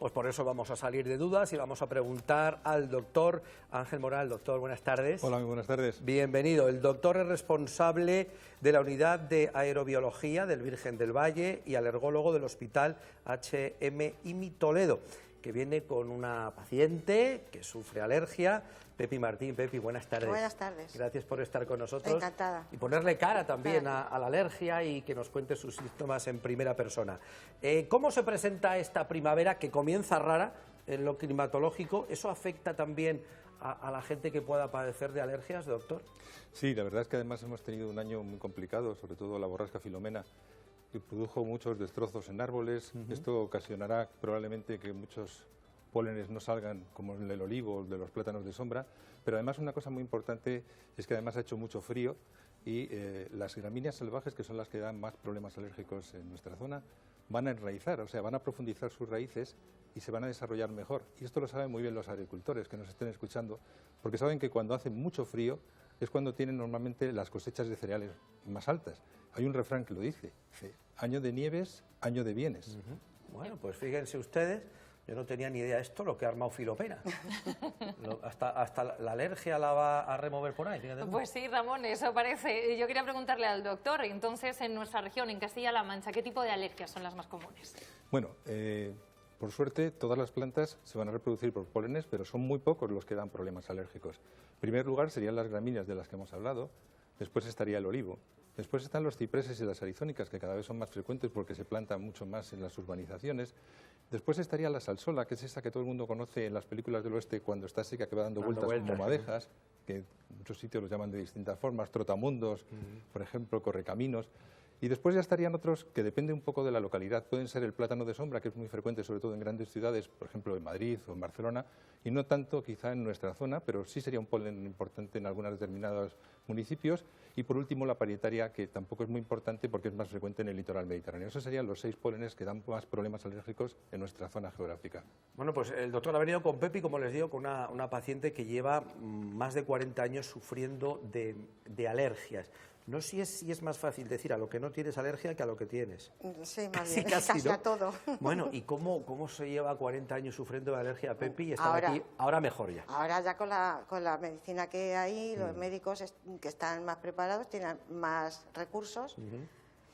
Pues por eso vamos a salir de dudas y vamos a preguntar al doctor Ángel Moral. Doctor, buenas tardes. Hola, muy buenas tardes. Bienvenido. El doctor es responsable de la unidad de aerobiología del Virgen del Valle y alergólogo del Hospital HMI Toledo, que viene con una paciente que sufre alergia. Pepi Martín. Pepi, buenas tardes. Buenas tardes. Gracias por estar con nosotros. Encantada. Y ponerle cara también a la alergia y que nos cuente sus síntomas en primera persona. ¿Cómo se presenta esta primavera que comienza rara en lo climatológico? ¿Eso afecta también a la gente que pueda padecer de alergias, doctor? Sí, la verdad es que además hemos tenido un año muy complicado, sobre todo la borrasca Filomena, que produjo muchos destrozos en árboles. Esto ocasionará probablemente que muchos pólenes no salgan, como el del olivo o de los plátanos de sombra, pero además una cosa muy importante es que además ha hecho mucho frío y las gramíneas salvajes, que son las que dan más problemas alérgicos en nuestra zona, van a enraizar, o sea, van a profundizar sus raíces y se van a desarrollar mejor. Y esto lo saben muy bien los agricultores que nos estén escuchando, porque saben que cuando hace mucho frío es cuando tienen normalmente las cosechas de cereales más altas. Hay un refrán que lo dice, año de nieves, año de bienes. Bueno, pues fíjense ustedes, yo no tenía ni idea de esto, lo que ha armado Filomena. Hasta la alergia la va a remover por ahí. Fíjate. Pues sí, Ramón, eso parece. Yo quería preguntarle al doctor, entonces, en nuestra región, en Castilla-La Mancha, ¿qué tipo de alergias son las más comunes? Bueno, por suerte, todas las plantas se van a reproducir por pólenes, pero son muy pocos los que dan problemas alérgicos. En primer lugar serían las gramíneas de las que hemos hablado, después estaría el olivo, después están los cipreses y las arizónicas, que cada vez son más frecuentes porque se plantan mucho más en las urbanizaciones. Después estaría la salsola, que es esa que todo el mundo conoce en las películas del oeste cuando está seca, que va dando vueltas como madejas, que en muchos sitios los llaman de distintas formas, trotamundos, por ejemplo, correcaminos. Y después ya estarían otros que depende un poco de la localidad. Pueden ser el plátano de sombra, que es muy frecuente, sobre todo en grandes ciudades, por ejemplo en Madrid o en Barcelona, y no tanto quizá en nuestra zona, pero sí sería un polen importante en algunos determinados municipios. Y por último la parietaria, que tampoco es muy importante porque es más frecuente en el litoral mediterráneo. Esos serían los 6 pólenes que dan más problemas alérgicos en nuestra zona geográfica. Bueno, pues el doctor ha venido con Pepi, como les digo, con una paciente que lleva más de 40 años sufriendo de alergias. No sé si es más fácil decir a lo que no tienes alergia que a lo que tienes. Sí, más bien, casi, casi ¿no? a todo. Bueno, ¿y cómo se lleva 40 años sufriendo de alergia, Pepi? Y están aquí, ahora mejor ya. Ahora ya con la medicina que hay, los médicos que están más preparados, tienen más recursos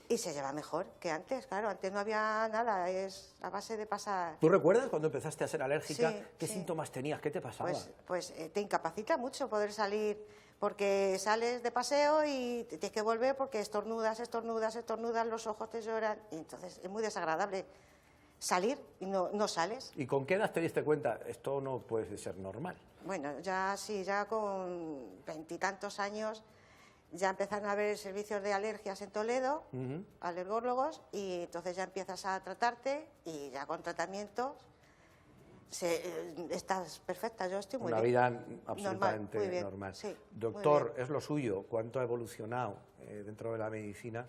y se lleva mejor que antes. Claro, antes no había nada, es a base de pasar... ¿Tú recuerdas cuando empezaste a ser alérgica? Sí, ¿Qué sí. síntomas tenías? ¿Qué te pasaba? Pues te incapacita mucho poder salir, porque sales de paseo y te tienes que volver porque estornudas, los ojos te lloran, y entonces es muy desagradable salir y no sales. ¿Y con qué edad te diste cuenta? Esto no puede ser normal. Bueno, ya sí, ya con 20 y tantos años ya empezaron a haber servicios de alergias en Toledo, alergólogos, y entonces ya empiezas a tratarte y ya con tratamientos estás perfecta. Yo estoy muy bien. Una vida absolutamente normal. Sí, doctor, es lo suyo. ¿Cuánto ha evolucionado dentro de la medicina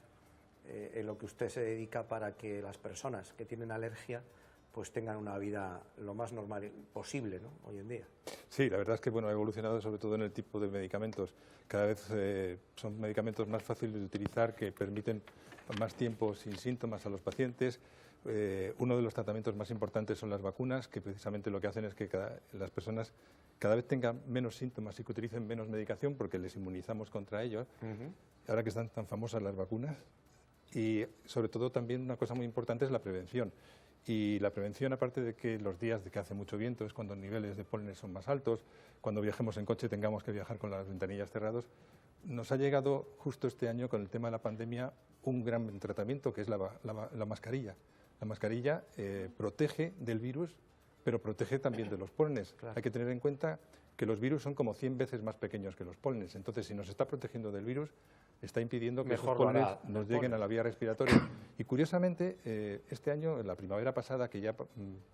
en lo que usted se dedica para que las personas que tienen alergia pues tengan una vida lo más normal posible, ¿no?, hoy en día? Sí, la verdad es que ha evolucionado sobre todo en el tipo de medicamentos. Cada vez son medicamentos más fáciles de utilizar, que permiten más tiempo sin síntomas a los pacientes. Uno de los tratamientos más importantes son las vacunas, que precisamente lo que hacen es que las personas cada vez tengan menos síntomas y que utilicen menos medicación porque les inmunizamos contra ellos, ahora que están tan famosas las vacunas. Y sobre todo también una cosa muy importante es la prevención. Y la prevención, aparte de que los días de que hace mucho viento es cuando los niveles de pólenes son más altos, cuando viajemos en coche tengamos que viajar con las ventanillas cerradas, nos ha llegado justo este año con el tema de la pandemia un gran tratamiento que es la mascarilla. La mascarilla protege del virus, pero protege también de los pólenes. Claro. Hay que tener en cuenta que los virus son como 100 veces más pequeños que los pólenes. Entonces, si nos está protegiendo del virus, está impidiendo que esos pólenes nos lleguen a la vía respiratoria. Y curiosamente, este año, en la primavera pasada, que ya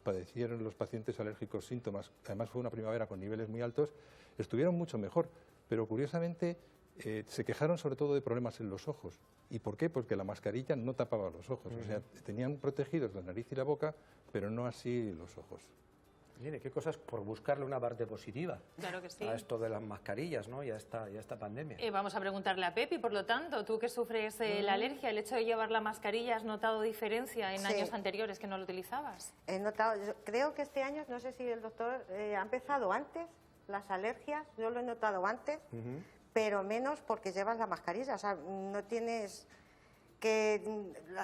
padecieron los pacientes alérgicos síntomas, además fue una primavera con niveles muy altos, estuvieron mucho mejor. Pero curiosamente se quejaron sobre todo de problemas en los ojos. ¿Y por qué? Porque la mascarilla no tapaba los ojos. O sea, tenían protegidos la nariz y la boca, pero no así los ojos. Mire, qué cosas por buscarle una parte positiva Claro que sí. a esto de las mascarillas, ¿no? y a esta pandemia. Vamos a preguntarle a Pepi, por lo tanto, tú que sufres la alergia, el hecho de llevar la mascarilla, ¿has notado diferencia en Sí. años anteriores que no lo utilizabas? He notado, creo que este año, no sé si el doctor ha empezado antes, las alergias, yo lo he notado antes, pero menos porque llevas la mascarilla, o sea, no tienes que,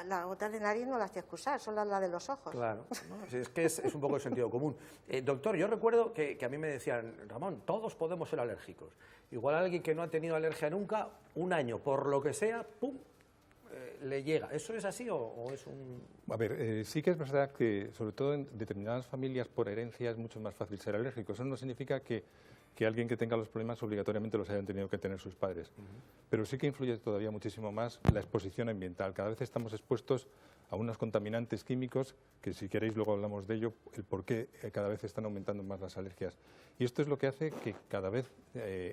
la gota de nariz no las tienes que usar, solo la de los ojos. Claro, ¿no? Es que es un poco el sentido común. Doctor, yo recuerdo que a mí me decían, Ramón, todos podemos ser alérgicos. Igual alguien que no ha tenido alergia nunca, un año, por lo que sea, ¡pum!, le llega. ¿Eso es así o es un...? A ver, sí que es verdad que, sobre todo en determinadas familias, por herencia es mucho más fácil ser alérgico. Eso no significa que alguien que tenga los problemas obligatoriamente los hayan tenido que tener sus padres. Pero sí que influye todavía muchísimo más la exposición ambiental. Cada vez estamos expuestos a unos contaminantes químicos que, si queréis, luego hablamos de ello, el por qué cada vez están aumentando más las alergias. Y esto es lo que hace que cada vez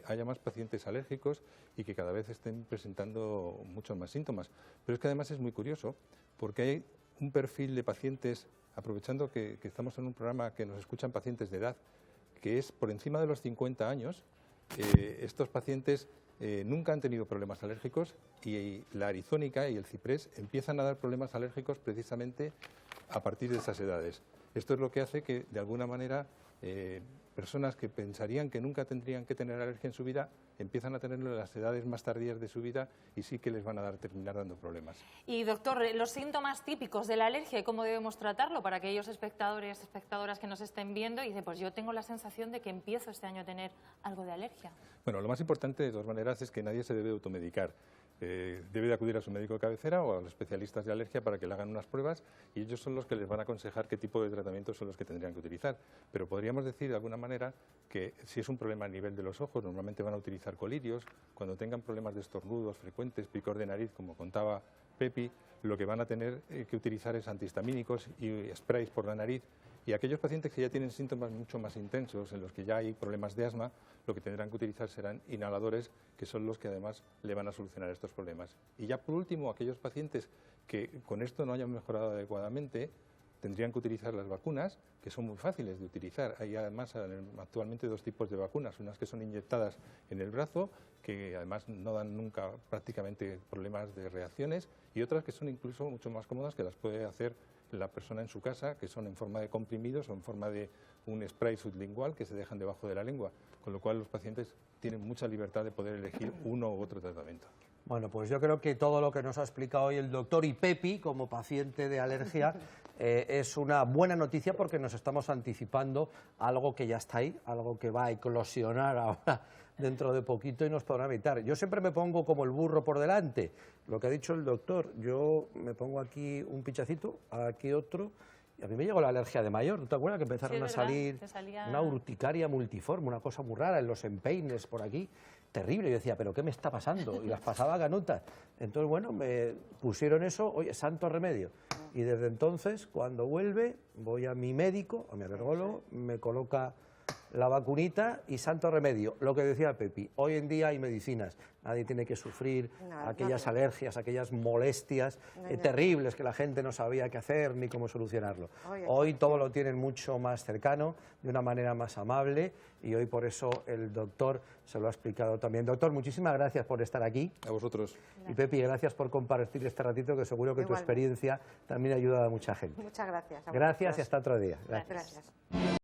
haya más pacientes alérgicos y que cada vez estén presentando muchos más síntomas. Pero es que además es muy curioso porque hay un perfil de pacientes, aprovechando que estamos en un programa que nos escuchan pacientes de edad, que es por encima de los 50 años, estos pacientes nunca han tenido problemas alérgicos y la arizónica y el ciprés empiezan a dar problemas alérgicos precisamente a partir de esas edades. Esto es lo que hace que, de alguna manera, personas que pensarían que nunca tendrían que tener alergia en su vida, empiezan a tenerlo en las edades más tardías de su vida y sí que les van a terminar dando problemas. Y doctor, los síntomas típicos de la alergia, ¿cómo debemos tratarlo para aquellos espectadores, espectadoras que nos estén viendo y dicen, pues yo tengo la sensación de que empiezo este año a tener algo de alergia? Bueno, lo más importante de todas maneras es que nadie se debe automedicar. Debe de acudir a su médico de cabecera o a los especialistas de alergia para que le hagan unas pruebas y ellos son los que les van a aconsejar qué tipo de tratamientos son los que tendrían que utilizar. Pero podríamos decir de alguna manera que si es un problema a nivel de los ojos, normalmente van a utilizar colirios. Cuando tengan problemas de estornudos frecuentes, picor de nariz, como contaba Pepi, lo que van a tener que utilizar es antihistamínicos y sprays por la nariz. Y aquellos pacientes que ya tienen síntomas mucho más intensos, en los que ya hay problemas de asma, lo que tendrán que utilizar serán inhaladores, que son los que además le van a solucionar estos problemas. Y ya por último, aquellos pacientes que con esto no hayan mejorado adecuadamente, tendrían que utilizar las vacunas, que son muy fáciles de utilizar. Hay además actualmente dos tipos de vacunas, unas que son inyectadas en el brazo, que además no dan nunca prácticamente problemas de reacciones, y otras que son incluso mucho más cómodas, que las puede hacer la persona en su casa, que son en forma de comprimidos o en forma de un spray sublingual que se dejan debajo de la lengua, con lo cual los pacientes tienen mucha libertad de poder elegir uno u otro tratamiento. Bueno, pues yo creo que todo lo que nos ha explicado hoy el doctor y Pepi, como paciente de alergia, es una buena noticia porque nos estamos anticipando a algo que ya está ahí, algo que va a eclosionar ahora dentro de poquito y nos podrá evitar. Yo siempre me pongo como el burro por delante, lo que ha dicho el doctor, yo me pongo aquí un pinchacito, aquí otro, y a mí me llegó la alergia de mayor, ¿no te acuerdas que empezaron a salir una urticaria multiforme, una cosa muy rara en los empeines por aquí? Terrible, yo decía, ¿pero qué me está pasando? Y las pasaba ganutas. Entonces, bueno, me pusieron eso, oye, santo remedio. Y desde entonces, cuando vuelve, voy a mi médico, a mi alergólogo, me coloca la vacunita y santo remedio. Lo que decía Pepi, hoy en día hay medicinas, nadie tiene que sufrir aquellas alergias, aquellas molestias terribles que la gente no sabía qué hacer ni cómo solucionarlo. Hoy todo lo tienen mucho más cercano, de una manera más amable, y hoy por eso el doctor se lo ha explicado también. Doctor, muchísimas gracias por estar aquí. A vosotros. Y Pepi, gracias por compartir este ratito, que seguro que tu experiencia también ha ayudado a mucha gente. Muchas gracias. Gracias y hasta otro día. Gracias.